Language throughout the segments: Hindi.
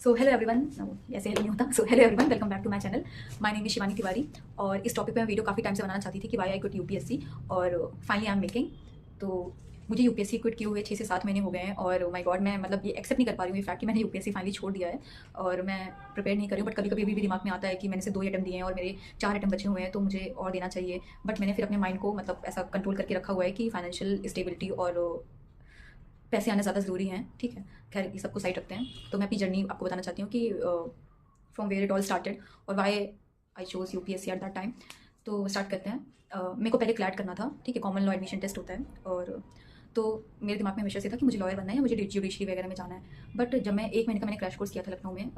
सो हेलो एवरीवन, ऐसे हेलो नहीं होता। So hello everyone, welcome back to my channel. My name is Shivani Tiwari और इस टॉपिक पे मैं वीडियो काफ़ी टाइम से बनाना चाहती थी कि वाई आई क्विट यूपीएससी और फाइनली आई एम मेकिंग। तो मुझे यूपीएससी क्विट किए हुए 6 से 7 महीने हो गए हैं और माय गॉड, मैं मतलब ये एक्सेप्ट नहीं कर पा रही हूँ ये फैक्ट कि मैंने यूपीएससी फाइनली छोड़ दिया है और मैं प्रिपेयर नहीं कर रही हूँ। बट कभी कभी भी दिमाग में आता है कि मैंने से 2 अटैम्प्ट दिए हैं और मेरे 4 अटैम्प्ट बचे हुए हैं, तो मुझे और देना चाहिए। बट मैंने फिर अपने माइंड को मतलब ऐसा कंट्रोल करके रखा हुआ है कि फाइनेंशियल स्टेबिलिटी और पैसे आना ज़्यादा ज़रूरी हैं। ठीक है, खैर ये सबको साइड रखते हैं। तो मैं अपनी जर्नी आपको बताना चाहती हूँ कि from where it all started और why I chose UPSC at that time. तो स्टार्ट करते हैं। मेरे को पहले क्लैट करना था, ठीक है, कॉमन लॉ एडमिशन टेस्ट होता है। और तो मेरे दिमाग में हमेशा से था कि मुझे लॉयर बनना है या मुझे जुडिशरी वगैरह में जाना है। बट जब मैं 1 महीने का मैंने क्रैश कोर्स किया था लखनऊ में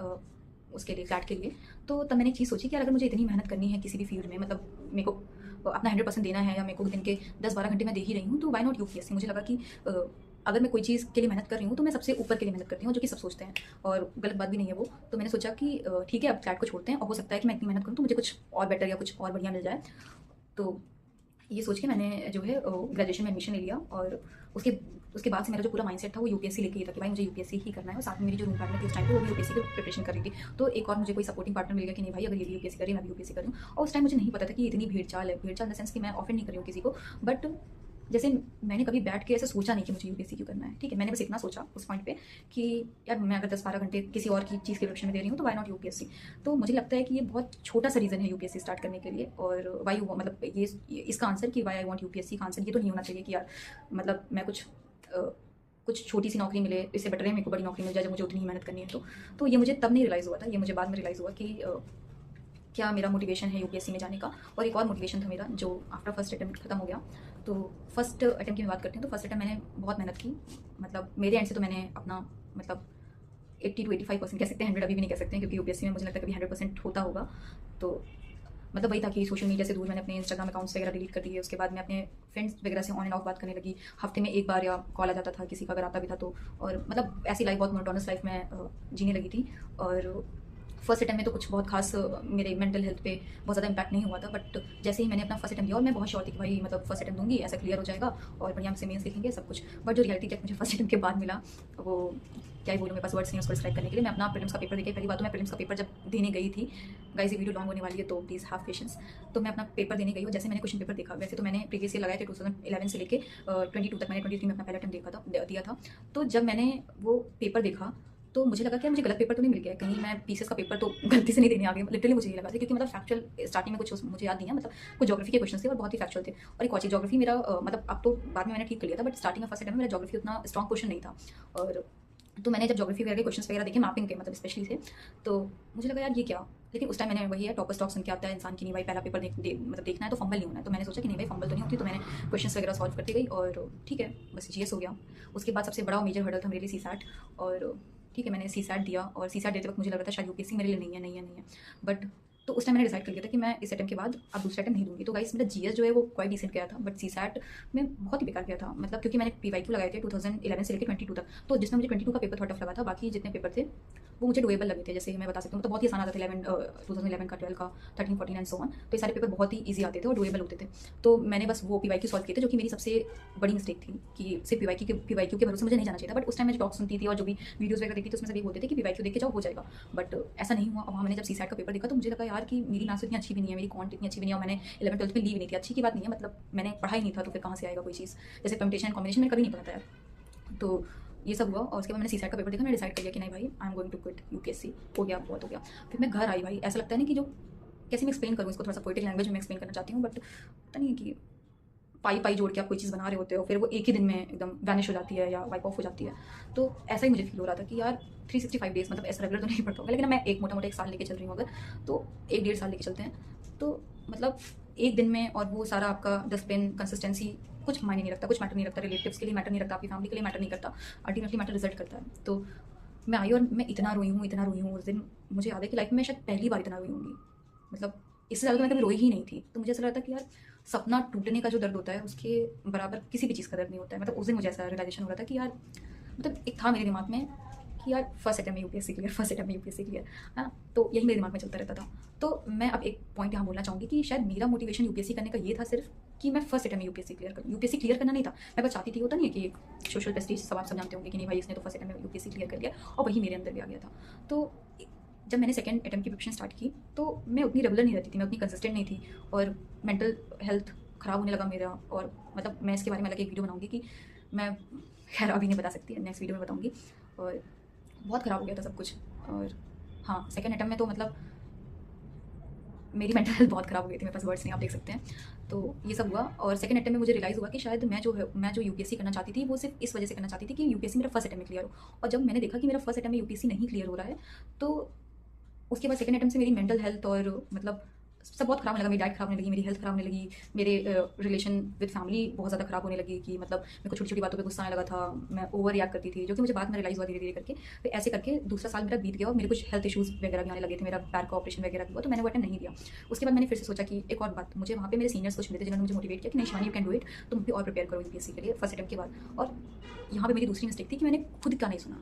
उसके लिए, फ्लैट के लिए, तो तब मैंने एक चीज़ सोची कि यार अगर मुझे इतनी मेहनत करनी है किसी भी फील्ड में, मतलब मेरे को अपना 100% देना है या मेरे को दिन के 10-12 घंटे मैं दे ही रही हूँ, तो वाई नॉट यूपीएससी। मुझे लगा कि अगर मैं कोई चीज़ के लिए मेहनत कर रही हूँ तो मैं सबसे ऊपर के लिए मेहनत करती हूँ, जो कि सब सोचते हैं और गलत बात भी नहीं है वो। तो मैंने सोचा कि ठीक है, अब फ्लैट को छोड़ते हैं और हो सकता है कि मैं इतनी मेहनत करूँ तो मुझे कुछ और बेटर या कुछ और बढ़िया मिल जाए। तो ये सोच के मैंने जो है ग्रेजुएशन में एडमिशन ले लिया और उसके उसके बाद से मेरा जो पूरा माइंडसेट था वो यूपीएससी लेके ही था कि भाई मुझे यूपीएससी ही करना है। और साथ में मेरी जो रूम पार्टनर थी उस टाइम पे वो भी यूपीएससी की प्रिपरेशन कर रही थी। तो एक और मुझे कोई सपोर्टिंग पार्टनर मिल गया कि नहीं भाई, अगर ये भी यूपीएससी कर रही है मैं भी यूपीएससी कर रही हूँ। और उस टाइम मुझे नहीं पता था कि इतनी भीड़ चाल है, भीड़ चाल इन द सेंस कि मैं ऑफर नहीं कर रही हूँ किसी को, बट जैसे मैंने कभी बैठ के ऐसा सोचा नहीं कि मुझे यूपीएससी क्यों करना है। ठीक है, मैंने बस इतना सोचा उस पॉइंट पे कि यार मैं अगर 10-12 घंटे किसी और की चीज़ के प्रिपरेशन में दे रही हूँ तो वाई नॉट यूपीएससी। तो मुझे लगता है कि ये बहुत छोटा सा रीज़न है यूपीएससी स्टार्ट करने के लिए। और वाई मतलब ये इसका आंसर कि वाई आई वांट यूपीएससी का आंसर ये तो नहीं होना चाहिए कि यार मतलब मैं कुछ छोटी सी नौकरी मिले, इससे बेटर है मेरे को बड़ी नौकरी मिल जाए जब मुझे उतनी ही मेहनत करनी है। तो ये मुझे तब नहीं रियलाइज़ हुआ था, ये मुझे बाद में रियलाइज़ हुआ कि क्या मेरा मोटिवेशन है यूपीएससी में जाने का। और एक और मोटिवेशन था मेरा जो आफ्टर फर्स्ट अटैम्प्ट खत्म हो गया। तो फर्स्ट अटैम्प्ट की मैं बात करती हूँ तो फर्स्ट अटैम्प्ट मैंने बहुत मेहनत की। मतलब मेरे एंड से तो मैंने अपना मतलब 80 to 85% कह सकते हैं, 100 अभी भी नहीं कह सकते हैं क्योंकि यूपीएससी में मुझे लगता है कभी 100% होता होगा। तो मतलब वही था कि सोशल मीडिया से दूर मैंने अपने इंस्टाग्राम अकाउंट्स वगैरह डिलीट कर दिए। उसके बाद मैं अपने फ्रेंड्स वगैरह से ऑन एंड ऑफ बात करने लगी, हफ्ते में एक बार या कॉल आ जाता था किसी का, अगर आता भी था तो। और मतलब ऐसी लाइफ, बहुत मोनोटोनस लाइफ में जीने लगी थी। और फर्स्ट अटैम्प्ट में तो कुछ बहुत खास मेरे मेंटल हेल्थ पे बहुत ज़्यादा इंपैक्ट नहीं हुआ था। बट जैसे ही मैंने अपना फर्स्ट अटैम्प्ट दिया और मैं बहुत श्योर थी कि भाई मतलब फर्स्ट अटैम्प्ट दूंगी ऐसा क्लियर हो जाएगा और बढ़िया से मेंस लिखेंगे सब कुछ। बट जो रियलिटी चेक मुझे फर्स्ट अटैम्प्ट के बाद मिला, वो क्या ही बोलूँ, मेरे पास वर्ड्स नहीं उसको डिस्क्राइब करने के लिए। मैं अपना प्रीलिम्स का पेपर देके, पहली बात तो मैं प्रीलिम्स का पेपर जब देने गई थी, गाइस ये वीडियो लॉन्ग होने वाली है तो प्लीज़ हैव पेशेंस। तो मैं अपना पेपर देने गई और जैसे मैंने क्वेश्चन पेपर देखा, वैसे तो मैंने प्रीवियस ईयर लगाया था 2011 से लेके 22 तक, मैंने 23 में अपना पहला अटैम्प्ट दिया था। तो जब मैंने वो पेपर देखा तो मुझे लगा कि मुझे गलत पेपर तो नहीं मिल गया, कहीं मैं पीसीएस का पेपर तो गलती से नहीं देने आ गई। लिटरली मुझे ये लगा था क्योंकि मतलब फैक्चुअल स्टार्टिंग में कुछ मुझे याद नहीं है, मतलब कुछ ज्योग्राफी के क्वेश्चन थे और बहुत ही फैक्चुअल थे। और एक और चीज़, ज्योग्राफी मेरा मतलब अब तो बाद में मैंने ठीक कर लिया था, बट स्टार्टिंग में फर्स्ट टाइम मेरा ज्योग्राफी उतना स्ट्रॉन्ग क्वेश्चन नहीं था। और तो मैंने जब ज्योग्राफी वगैरह के क्वेश्चन वगैरह देखे मैपिंग के, मतलब स्पेशली थे, तो मुझे लगा यार ये क्या। लेकिन उस टाइम मैंने वही है टॉपर स्टॉक सुन के आता है इंसान की, नहीं भाई पहला पेपर मतलब देखना है तो फंबल नहीं होना है। तो मैंने सोचा कि नहीं भाई फंबल तो नहीं होती, तो मैंने क्वेश्चन वगैरह सॉल्व करती गई और ठीक है बस जीएस हो गया। उसके बाद सबसे बड़ा मेजर हर्डल था मेरे लिए सीसैट। और ठीक है, मैंने सीसैट दिया और सीसैट देते वक्त मुझे लग रहा था शायद यूपीएससी मेरे लिए नहीं है। बट तो उस टाइम मैंने डिसाइड कर लिया था कि मैं इस अटैम्प्ट के बाद अब दूसरा अटैम्प्ट नहीं दूंगी। तो गाइस मेरा जीएस जो है वो क्वाइट डिसेंट गया था, बट सीसैट में बहुत ही बेकार गया था। मतलब क्योंकि मैंने पीवाईक्यू लगाए थे 2011 से लेकर 22 तक, तो जिसमें मुझे 22 का पेपर थोड़ा टफ लगा था, बाकी जितने पेपर थे वो मुझे डुएबल लगे थे। जैसे मैं बता सकती हूँ, तो बहुत ही आसान आता था 2011 का, 12 का, 13, 14 एंड सो ऑन। तो ये सारे पेपर बहुत ही ईजी आते थे और डुएबल होते थे। तो मैंने बस वो पीवाईक्यू सॉल्व किए थे, जो कि मेरी सबसे बड़ी मिस्टेक थी कि सिर्फ पीवाईक्यू के भरोसे मुझे नहीं जाना चाहिए था। बट उस टाइम मैं टॉक सुनती थी और जो भी वीडियोस वगैरह देखती थी उसमें सभी बोलते थे कि पीवाईक्यू देख के जाओ हो जाएगा। बट ऐसा नहीं हुआ। और वहाँ मैंने जब सीसैट का पेपर देखा तो मुझे लगा यार कि मेरी मैथ्स इतनी अच्छी भी नहीं है, मेरी क्वांट इतनी अच्छी भी नहीं है, और मैंने 11th 12th में ली भी नहीं थी। अच्छी की बात नहीं है, मतलब मैंने पढ़ा ही नहीं था तो फिर कहाँ से आएगा कोई चीज़, जैसे परम्यूटेशन कॉम्बिनेशन मैंने कभी नहीं पढ़ा था यार। तो ये सब हुआ और उसके बाद मैंने सीसैट का पेपर देखा, मैंने डिसाइड कर लिया कि नहीं भाई I am going to quit UPSC, हो गया बहुत हो गया। फिर मैं घर आई भाई, ऐसा लगता है ना कि जो कैसे मैं एक्सप्लेन करूँ इसको, थोड़ा सा पोएटिक लैंग्वेज में एक्सप्लेन करना चाहती हूँ, बट पता नहीं कि पाई पाई जोड़ के आप कोई चीज़ बना रहे होते हो फिर वो एक ही दिन में एकदम वैनिश हो जाती है या वाइप ऑफ हो जाती है। तो ऐसा ही मुझे फील हो रहा था कि यार 365 डेज मतलब ऐसा रेगुलर तो नहीं पड़ता होगा, लेकिन मैं एक मोटा मोटा 1 साल लेके चल रही हूँ अगर, तो 1-1.5 साल लेके चलते हैं तो मतलब एक दिन में। और वो सारा आपका डिसिप्लिन, कंसिस्टेंसी कुछ मायने नहीं रखता, कुछ मैटर नहीं रखता, रिलेटिव्स के लिए मैटर नहीं रखता, आपकी फैमिली के लिए मैटर नहीं करता, अल्टीमेटली मैटर रिजल्ट करता है। तो मैं आई और मैं इतना रोई हूँ उस दिन। मुझे याद है कि लाइफ में शायद पहली बार इतना रोई होंगी, मतलब इससे ज़्यादा तो मैं कभी रोई ही नहीं थी। तो मुझे ऐसा लगता है कि यार सपना टूटने का जो दर्द होता है उसके बराबर किसी भी चीज़ का दर्द नहीं होता है। मतलब उस दिन मुझे ऐसा रियलाइजेशन हो रहा था कि यार मतलब एक था मेरे दिमाग में कि यार फर्स्ट अटेम्प्ट में यूपीएससी क्लियर, फर्स्ट अटेम्प्ट में यूपीएससी क्लियर, है ना। तो यही मेरे दिमाग में चलता रहता था। तो मैं अब एक पॉइंट यहाँ बोलना चाहूँगी कि शायद मेरा मोटिवेशन यूपीएससी करने का ये था सिर्फ कि मैं फर्स्ट अटेम्प्ट में यूपीएससी क्लियर करूँ। यूपीएससी क्लियर करना नहीं था, मैं बस चाहती थी, होता नहीं है कि एक सोशल प्रेस्टीज सब आप सब जानते होंगे कि नहीं भाई इसने तो फर्स्ट अटेम्प्ट में यूपीएससी क्लियर कर लिया, और वही मेरे अंदर भी आ गया था। तो जब मैंने सेकंड अटेम्प्ट की प्रिपरेशन स्टार्ट की तो मैं उतनी रेगुलर नहीं रहती थी, मैं उतनी कंसिस्टेंट नहीं थी, और मेंटल हेल्थ ख़राब होने लगा मेरा। और मतलब मैं इसके बारे में अलग एक वीडियो बनाऊंगी कि मैं खैर अभी नहीं बता सकती, नेक्स्ट वीडियो में बताऊंगी। और बहुत ख़राब हो गया था सब कुछ। और हाँ, सेकंड अटेम्प्ट में तो मतलब मेरी मेंटल हेल्थ बहुत ख़राब हो गई थी, मेरे पास वर्ड्स नहीं, आप देख सकते हैं। तो ये सब हुआ, और सेकंड अटेम्प्ट में मुझे रियलाइज़ हुआ कि शायद मैं जो यूपीएससी करना चाहती थी वो सिर्फ इस वजह से करना चाहती थी कि यूपीएससी मेरा फर्स्ट अटेम्प्ट में क्लियर हो। और जब मैंने देखा कि मेरा फर्स्ट अटेम्प्ट में यूपीएससी नहीं क्लियर हो रहा है, तो उसके बाद सेकंड अटेम्प्ट से मेरी मेंटल हेल्थ और मतलब सब बहुत ख़राब होने लगा। मेरी डाइट ख़राब होने लगी, मेरी हेल्थ ख़राब होने लगी, मेरे रिलेशन विद फैमिली बहुत ज़्यादा ख़राब होने लगी कि मतलब मेरे को छोटी छोटी बातों पे गुस्सा आने लगा था, मैं ओवर रिएक्ट करती थी, जो कि मुझे बाद में रियलाइज़ हुआ धीरे धीरे करके। फिर ऐसे करके दूसरा साल मेरा बीत गया और मेरे कुछ हेल्थ इशूज़ वगैरह भी आने लगे थे, मेरा पैर का ऑपरेशन वगैरह भी हुआ, तो मैंने वो अटेम्प्ट नहीं दिया। उसके बाद मैंने फिर से सोचा कि एक और बात, मुझे वहाँ पे मेरे सीनियर्स कुछ मिले थे जिन्होंने मुझे मोटिवेट किया कि नहीं Shivani, you can do it, तुम भी और प्रिपेयर करो यूपीएससी के लिए फर्स्ट अटेम्प्ट के बाद। और यहाँ पे मेरी दूसरी मिस्टेक थी कि मैंने खुद का नहीं सुना।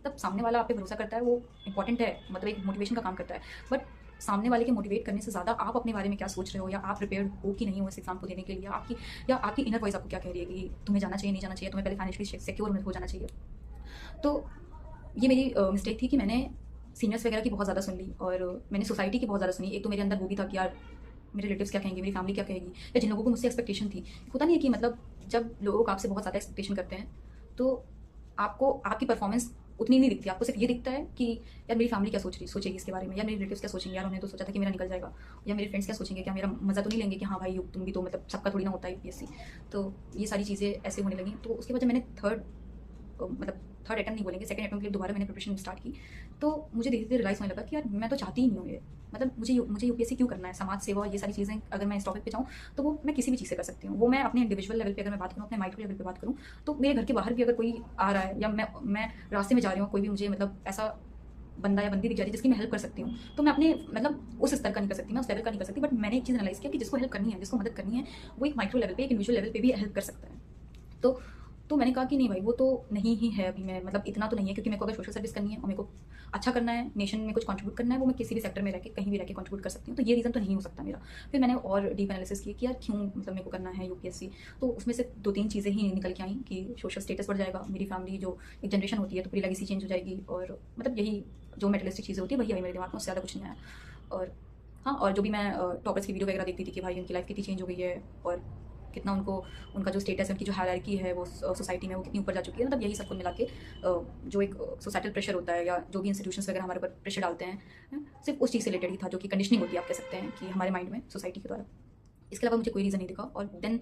तब सामने वाला आप पे भरोसा करता है, वो इंपॉर्टेंट है, मतलब एक मोटिवेशन का काम करता है, बट सामने वाले के मोटिवेट करने से ज़्यादा आप अपने बारे में क्या सोच रहे हो, या आप प्रिपेयर हो कि नहीं हो इस एग्जाम को देने के लिए, आपकी इनर वॉइस आपको क्या कह रही है कि तुम्हें जाना चाहिए, नहीं जाना चाहिए, तुम्हें पहले फाइनेंशियली सिक्योर हो जाना चाहिए। तो ये मेरी मिस्टेक थी कि मैंने सीनियर्स वगैरह की बहुत ज़्यादा सुन ली, और मैंने सोसाइटी की बहुत ज़्यादा सुनी। एक तो मेरे अंदर वो भी था कि यार मेरे रिलेटिव्स क्या कहेंगे, मेरी फैमिली क्या कहेगी, या जिन लोगों को मुझसे एक्सपेक्टेशन थी। होता नहीं है कि मतलब जब लोग आपसे बहुत ज़्यादा एक्सपेक्टेशन करते हैं तो आपको आपकी परफॉर्मेंस उतनी नहीं दिखती, आपको सिर्फ ये दिखता है कि यार मेरी फैमिली क्या सोचेगी इसके बारे में, या मेरे रिलेटिव्स क्या सोचेंगे, यार उन्होंने तो सोचा था कि मेरा निकल जाएगा, या मेरे फ्रेंड्स क्या सोचेंगे, क्या मेरा मज़ा तो नहीं लेंगे कि हाँ भाई तुम भी तो मतलब सबका थोड़ी ना होता है यूपीएससी। तो ये सारी चीज़ें ऐसे होने लगी। तो उसके बाद जब मैंने थर्ड अटेम्प्ट नहीं बोलेंगे, सेकंड अटेम्प्ट के लिए दोबारा मैंने प्रिपरेशन स्टार्ट की, तो मुझे धीरे धीरे रियलाइज़ होने लगा कि यार मैं तो चाहती ही नहीं हूँ ये, मतलब मुझे यूपीएससी क्यों करना है। समाज सेवा ये सारी चीज़ें अगर मैं इस टॉपिक पे जाऊँ तो वो मैं किसी भी चीज़ से कर सकती हूँ। वो मैं अपने इंडिविजुअल लेवल पे अगर मैं बात करूँ, अपने माइक्रो लेवल पे बात करूँ, तो मेरे घर के बाहर भी अगर कोई आ रहा है, या मैं रास्ते में जा रही हूँ, कोई भी मुझे मतलब ऐसा बंदा या बंदी दिख जाती है जिसकी मैं हेल्प कर सकती हूँ, तो मैं अपने मतलब उस स्तर का नहीं कर सकती, मैं उस लेवल का नहीं कर सकती, बट मैंने एक चीज़ एनालाइज़ किया कि जिसको हेल्प करनी है, जिसको मदद करनी है, वो एक माइक्रो लेवल पे, एक इंडिविजुअल लेवल पे भी हेल्प कर सकता है। तो मैंने कहा कि नहीं भाई वो तो नहीं ही है अभी, मैं मतलब इतना तो नहीं है, क्योंकि मेरे को अगर सोशल सर्विस करनी है और मेरे को अच्छा करना है, नेशन में कुछ कंट्रीब्यूट करना है, वो मैं किसी भी सेक्टर में रह के कहीं भी रह के कंट्रीब्यूट कर सकती हूँ। तो ये रीज़न तो नहीं हो सकता मेरा। फिर मैंने और डीप एनालिसिस किया कि यार क्यों मतलब मेरे को करना है यूपीएससी। तो उसमें से 2-3 चीज़ें ही निकल के आई कि सोशल स्टेटस बढ़ जाएगा, मेरी फैमिली जो एक जनरेशन होती है तो पूरी लेगेसी चेंज हो जाएगी, और मतलब यही जो मेटलिस्टिक चीज़ें होती है वही आई मेरे दिमाग में, उससे ज़्यादा कुछ नहीं आया। और हाँ, और जो भी मैं टॉपर्स की वीडियो वगैरह देखती थी कि भाई उनकी लाइफ कितनी चेंज हो गई है, और कितना उनका जो स्टेटस है, उनकी जो हायरार्की है वो सोसाइटी में वो कितनी ऊपर जा चुकी है। मतलब यही सब कुछ मिला के जो एक सोसाइटल प्रेशर होता है, या जो भी इंस्टीट्यूशंस वगैरह हमारे ऊपर प्रेशर डालते हैं, सिर्फ उस चीज़ से रिलेटेड ही था, जो कि कंडीशनिंग होती है आप कह सकते हैं कि हमारे माइंड में सोसाइटी के द्वारा। इसके अलावा मुझे कोई रीज़न नहीं दिखा। और देन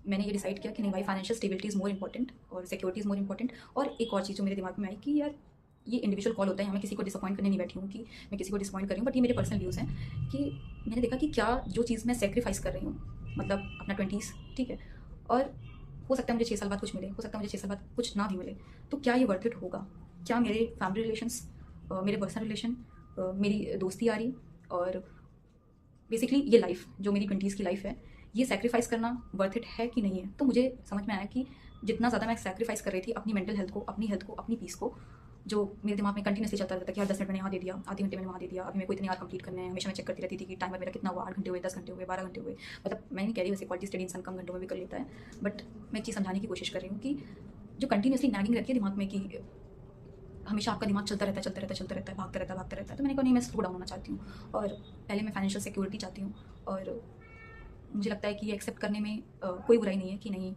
मैंने ये डिसाइड किया कि नहीं भाई, financial stability is more important और सिक्योरिटी इज़ मोर इंपॉर्टेंट। और एक और चीज़ जो मेरे दिमाग में आई कि यार ये इंडिविजुअल कॉल होता है, मैं किसी को डिसअपॉइंट करने नहीं बैठी हूँ कि मैं किसी को डिसअपॉइंट कर रही हूँ, बट ये मेरे पर्सनल व्यूज़ हैं कि मैंने देखा कि क्या जो चीज़ मैं सेक्रीफाइस कर रही हूँ, मतलब अपना 20s, ठीक है, और हो सकता है मुझे 6 साल बाद कुछ मिले, हो सकता है मुझे 6 साल बाद कुछ ना भी मिले, तो क्या ये वर्थ इट होगा? क्या मेरे फैमिली रिलेशंस, मेरे पर्सनल रिलेशन, मेरी दोस्ती यारी, और बेसिकली ये लाइफ जो मेरी 20s की लाइफ है, ये सैक्रिफाइस करना वर्थ इट है कि नहीं है? तो मुझे समझ में आया कि जितना ज़्यादा मैं सैक्रिफाइस कर रही थी अपनी मेंटल हेल्थ को, अपनी हेल्थ को, अपनी पीस को, जो मेरे दिमाग में कंटिन्यूसली चलता रहता था कि यार 10 मिनट मैंने यहाँ दे दिया, आधे घंटे मैंने वहाँ दे दिया, अभी मेरे को इतने यार कंप्लीट करने हैं। हमेशा मैं चेक करती रहती थी कि टाइमर मेरा कितना हुआ, 8 घंटे हुए, 10 घंटे हुए, 12 घंटे हुए। मतलब मैं नहीं कह रही वैसे क्वालिटी स्टडी इंसान कम घंटों में भी कर लेता है, बट मैं एक चीज़ समझाने की कोशिश कर रही हूँ कि जो कंटिन्यूसली नैगिंग रहती है दिमाग में कि हमेशा आपका दिमाग चलता रहता है, भागता रहता है। तो मैंने कहा नहीं, मैं स्लो डाउन होना चाहती हूँ, और पहले मैं फाइनेंशियल सिक्योरिटी चाहती हूँ। और मुझे लगता है कि ये एक्सेप्ट करने में कोई बुराई नहीं है कि नहीं